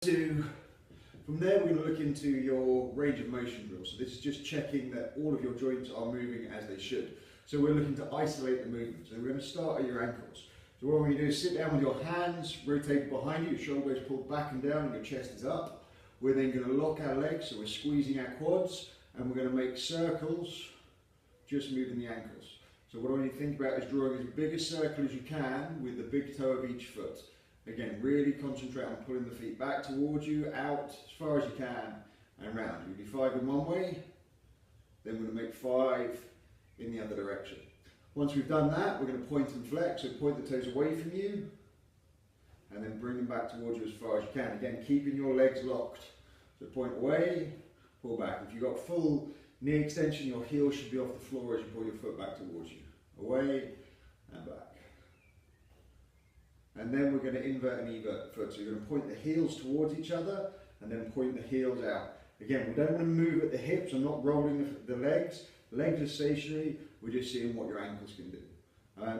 From there, we're going to look into your range of motion drill. So this is just checking that all of your joints are moving as they should. So we're looking to isolate the movement. So we're going to start at your ankles. So what we're going to do is sit down with your hands rotated behind you, your shoulder blades pulled back and down, and your chest is up. We're then going to lock our legs, so we're squeezing our quads, and we're going to make circles, just moving the ankles. So what I want you to think about is drawing as big a circle as you can with the big toe of each foot. Again, really concentrate on pulling the feet back towards you, out as far as you can, and round. You do 5 in one way, then we're going to make 5 in the other direction. Once we've done that, we're going to point and flex, so point the toes away from you, and then bring them back towards you as far as you can. Again, keeping your legs locked. So point away, pull back. If you've got full knee extension, your heel should be off the floor as you pull your foot back towards you. Away and back. And then we're going to invert and evert the foot. So you're going to point the heels towards each other and then point the heels out. Again, we don't want to move at the hips. I'm not rolling the legs. The legs are stationary. We're just seeing what your ankles can do.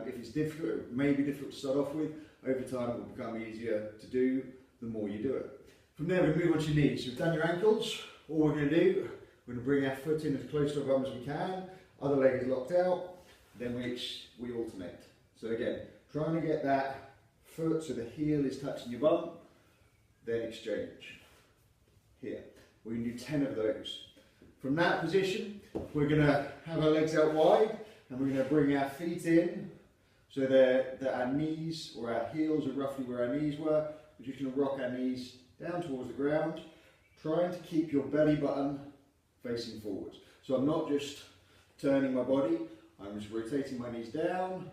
If it's difficult, it may be difficult to start off with. Over time, it will become easier to do the more you do it. From there, we move on to your knees. So we've done your ankles. All we're going to do, we're going to bring our foot in as close to our bum as we can. Other leg is locked out. Then we alternate. So again, trying to get that foot so the heel is touching your bum, then exchange. Here. We're going to do 10 of those. From that position, we're going to have our legs out wide and we're going to bring our feet in so that our knees or our heels are roughly where our knees were. We're just going to rock our knees down towards the ground, trying to keep your belly button facing forwards. So I'm not just turning my body, I'm just rotating my knees down,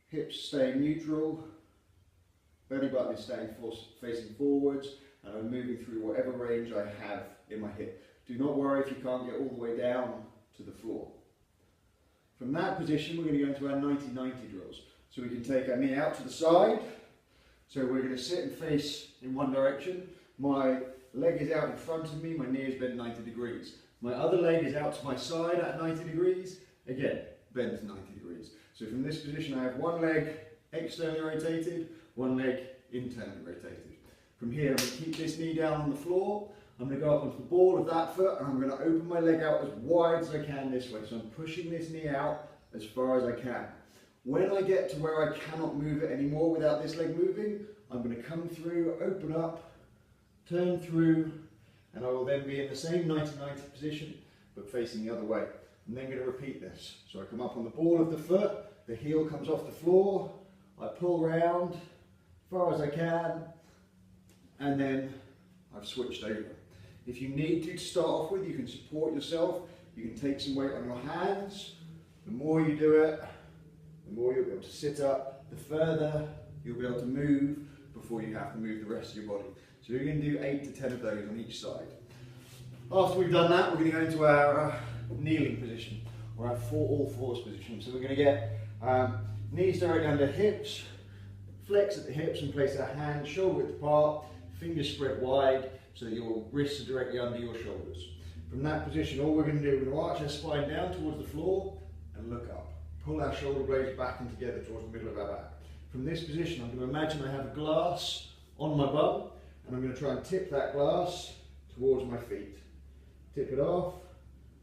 hips staying neutral, belly button is staying facing forwards, and I'm moving through whatever range I have in my hip. Do not worry if you can't get all the way down to the floor. From that position, we're going to go into our 90-90 drills. So we can take our knee out to the side. So we're going to sit and face in one direction. My leg is out in front of me, my knee is bent 90 degrees. My other leg is out to my side at 90 degrees. Again, bent 90 degrees. So from this position I have one leg externally rotated, one leg internally rotated. From here I'm going to keep this knee down on the floor. I'm going to go up onto the ball of that foot and I'm going to open my leg out as wide as I can this way. So I'm pushing this knee out as far as I can. When I get to where I cannot move it anymore without this leg moving, I'm going to come through, open up, turn through, and I will then be in the same 90-90 position but facing the other way. I'm then going to repeat this. So I come up on the ball of the foot, the heel comes off the floor, I pull round as far as I can, and then I've switched over. If you need to start off with, you can support yourself, you can take some weight on your hands. The more you do it, the more you'll be able to sit up, the further you'll be able to move before you have to move the rest of your body. So you're going to do 8 to 10 of those on each side. After we've done that, we're going to go into our kneeling position, or our all fours position. So we're going to get knees directly under hips, flex at the hips and place our hands shoulder width apart, fingers spread wide so that your wrists are directly under your shoulders. From that position, all we're going to do, we're going to arch our spine down towards the floor and look up. Pull our shoulder blades back and together towards the middle of our back. From this position, I'm going to imagine I have a glass on my bum, and I'm going to try and tip that glass towards my feet. Tip it off.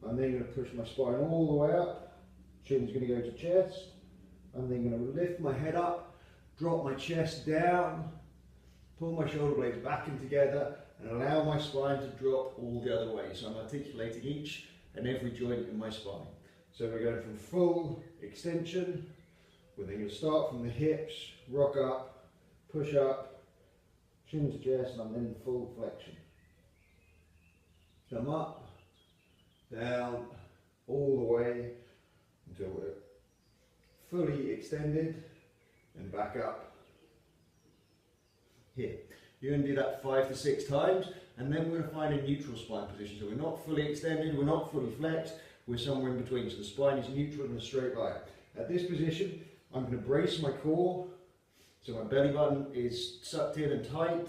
I'm then going to push my spine all the way up. Chin's going to go to chest. I'm then going to lift my head up, drop my chest down, pull my shoulder blades back and together, and allow my spine to drop all the other way. So I'm articulating each and every joint in my spine. So we're going from full extension. We're then going to start from the hips, rock up, push up, chin to chest, and I'm then full flexion. Come up, down, all the way until we're fully extended, and back up. Here. You're going to do that 5 to 6 times, and then we're going to find a neutral spine position. So we're not fully extended, we're not fully flexed, we're somewhere in between. So the spine is neutral in a straight line. At this position, I'm going to brace my core, so my belly button is sucked in and tight.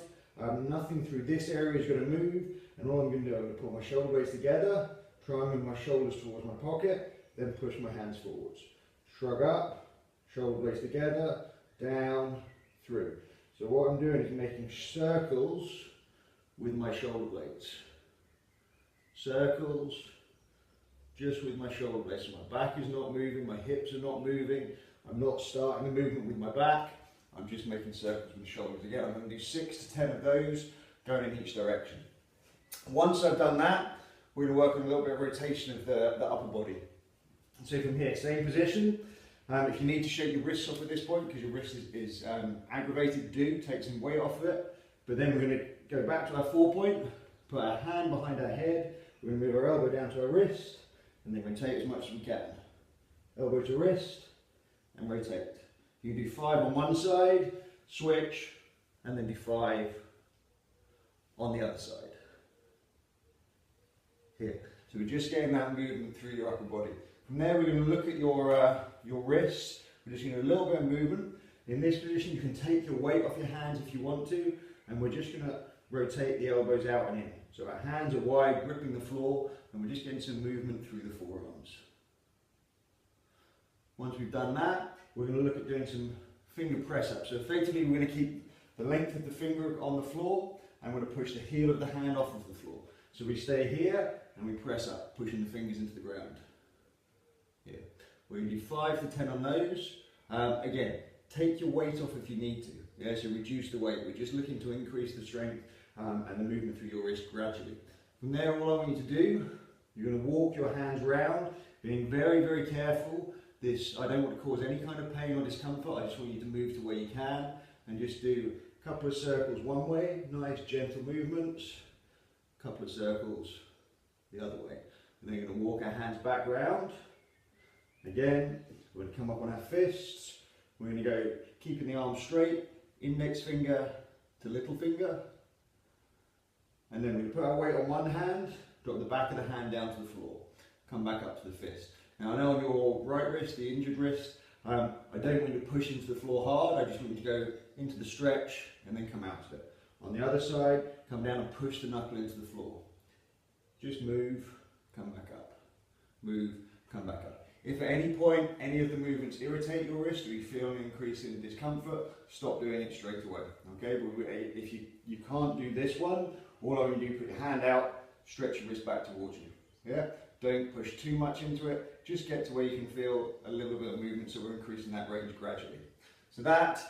Nothing through this area is going to move, and all I'm going to do, I'm going to put my shoulder blades together, try and move my shoulders towards my pocket, then push my hands forwards. Shrug up, shoulder blades together, down, through. So what I'm doing is making circles with my shoulder blades. Circles just with my shoulder blades. So my back is not moving, my hips are not moving. I'm not starting the movement with my back. I'm just making circles with the shoulders. Again, I'm going to do 6 to 10 of those going in each direction. Once I've done that, we're going to work on a little bit of rotation of the upper body. So from here, same position. If you need to shake your wrists off at this point because your wrist is aggravated, do take some weight off of it. But then we're going to go back to our 4-point, put our hand behind our head, we're going to move our elbow down to our wrist, and then rotate as much as we can. Elbow to wrist, and rotate. You can do 5 on one side, switch, and then do 5 on the other side. Here. So we're just getting that movement through your upper body. From there, we're going to look at your wrists. We're just going to do a little bit of movement. In this position, you can take your weight off your hands if you want to, and we're just going to rotate the elbows out and in. So our hands are wide, gripping the floor, and we're just getting some movement through the forearms. Once we've done that, we're going to look at doing some finger press ups. So effectively, we're going to keep the length of the finger on the floor, and we're going to push the heel of the hand off of the floor. So we stay here, and we press up, pushing the fingers into the ground. Here. We're going to do 5 to 10 on those. Again, take your weight off if you need to. Yeah, so reduce the weight. We're just looking to increase the strength and the movement through your wrist gradually. From there, all I want you to do, you're going to walk your hands round, being very, very careful. I don't want to cause any kind of pain or discomfort. I just want you to move to where you can and just do a couple of circles one way, nice gentle movements, a couple of circles the other way. And then you're going to walk our hands back round. Again, we're going to come up on our fists. We're going to go keeping the arm straight, index finger to little finger. And then we're going to put our weight on one hand, drop the back of the hand down to the floor, come back up to the fist. Now I know on your right wrist, the injured wrist, I don't want you to push into the floor hard, I just want you to go into the stretch and then come out of it. On the other side, come down and push the knuckle into the floor. Just move, come back up. Move, come back up. If at any point any of the movements irritate your wrist or you feel an increase in discomfort, stop doing it straight away. Okay, but if you can't do this one, all I want you to do is put your hand out, stretch your wrist back towards you. Yeah? Don't push too much into it, just get to where you can feel a little bit of movement, so we're increasing that range gradually. So that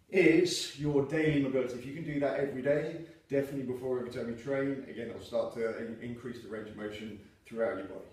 is your daily mobility. If you can do that every day, definitely before every time you train, again it'll start to increase the range of motion throughout your body.